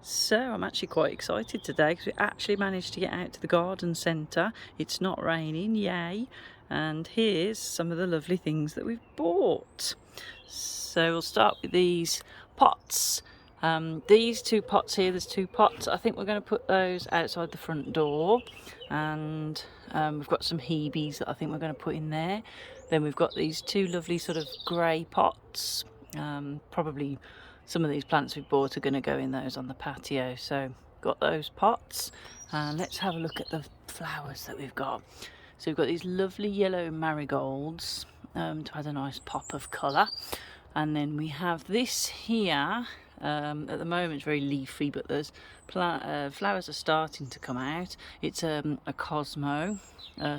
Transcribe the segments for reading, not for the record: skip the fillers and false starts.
So I'm actually quite excited today because we actually managed to get out to the garden centre. It's not raining, yay! And here's some of the lovely things that we've bought. So we'll start with these pots. These two pots here, there's two pots. I think we're going to put those outside the front door. And we've got some Hebes that I think we're going to put in there. Then we've got these two lovely sort of grey pots. Probably some of these plants we've bought are going to go in those on the patio. So got those pots. Let's have a look at the flowers that we've got. So we've got these lovely yellow marigolds to add a nice pop of colour. And then we have this here. At the moment it's very leafy, but there's flowers are starting to come out. It's a Cosmo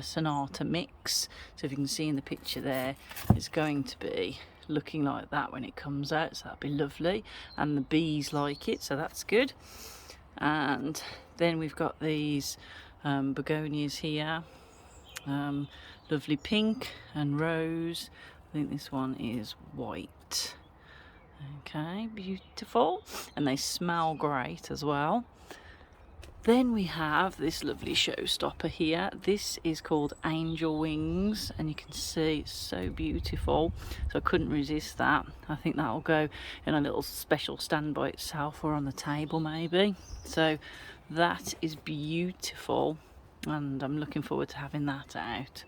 Sonata mix. So if you can see in the picture there, it's going to be looking like that when it comes out, so that'll be lovely. And the bees like it, so that's good. And then we've got these begonias here. Lovely pink and rose. I think this one is white. Okay, beautiful. And they smell great as well. Then we have this lovely showstopper here. This is called Angel Wings, and you can see it's so beautiful. So I couldn't resist that. I think that'll go in a little special stand by itself or on the table maybe. So that is beautiful, and I'm looking forward to having that out.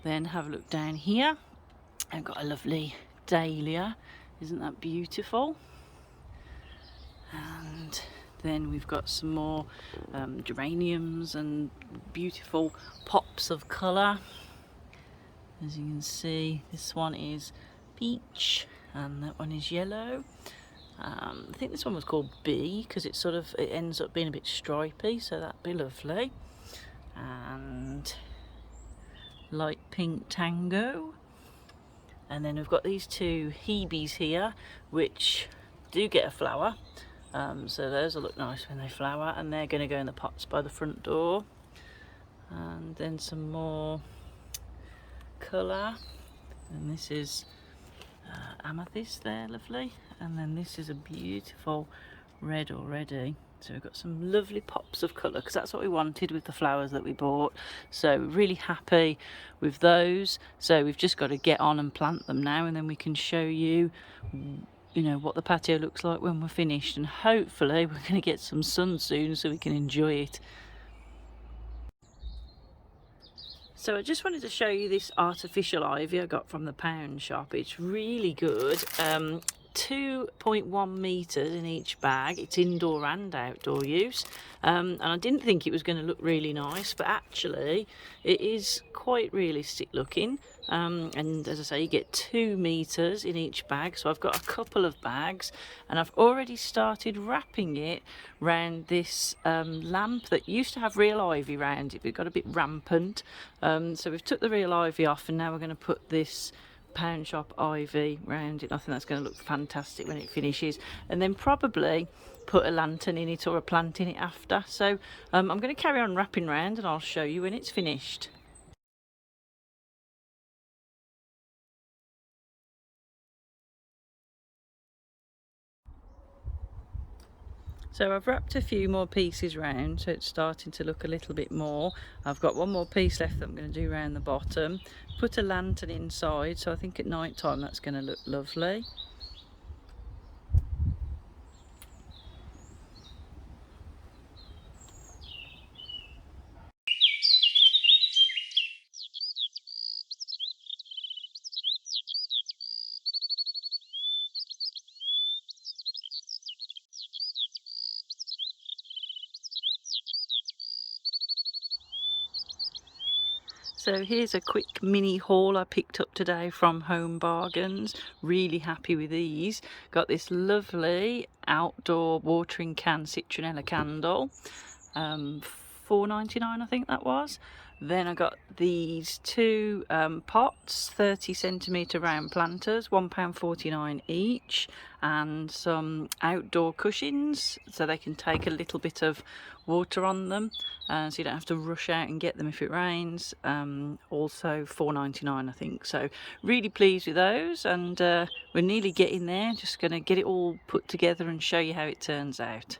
Then have a look down here. I've got a lovely dahlia. Isn't that beautiful? And then we've got some more geraniums and beautiful pops of colour. As you can see, this one is peach and that one is yellow. I think this one was called Bee because it ends up being a bit stripy, so that'd be lovely. And light pink tango. And then we've got these two Hebes here, which do get a flower. So those will look nice when they flower, and they're going to go in the pots by the front door. And then some more colour, and this is amethyst there, lovely. And then this is a beautiful red already. So we've got some lovely pops of colour because that's what we wanted with the flowers that we bought. So really happy with those. So we've just got to get on and plant them now, and then we can show you what the patio looks like when we're finished, and hopefully we're going to get some sun soon so we can enjoy it. So I just wanted to show you this artificial ivy I got from the pound shop. It's really good. 2.1 metres in each bag. It's indoor and outdoor use, and I didn't think it was going to look really nice, but actually it is quite realistic looking. And as I say, you get 2 metres in each bag, so I've got a couple of bags, and I've already started wrapping it round this lamp that used to have real ivy round it, but it got a bit rampant. So we've took the real ivy off, and now we're going to put this pound shop ivy round it. I think that's going to look fantastic when it finishes, and then probably put a lantern in it or a plant in it after. So I'm going to carry on wrapping round, and I'll show you when it's finished. So I've wrapped a few more pieces round, so it's starting to look a little bit more. I've got one more piece left that I'm going to do around the bottom. Put a lantern inside, so I think at night time that's going to look lovely. So here's a quick mini haul I picked up today from Home Bargains. Really happy with these. Got this lovely outdoor watering can citronella candle. £4.99 I think that was. Then I got these two pots, 30cm round planters, £1.49 each, and some outdoor cushions so they can take a little bit of water on them, so you don't have to rush out and get them if it rains. Also £4.99 I think. So really pleased with those, and we're nearly getting there. Just going to get it all put together and show you how it turns out.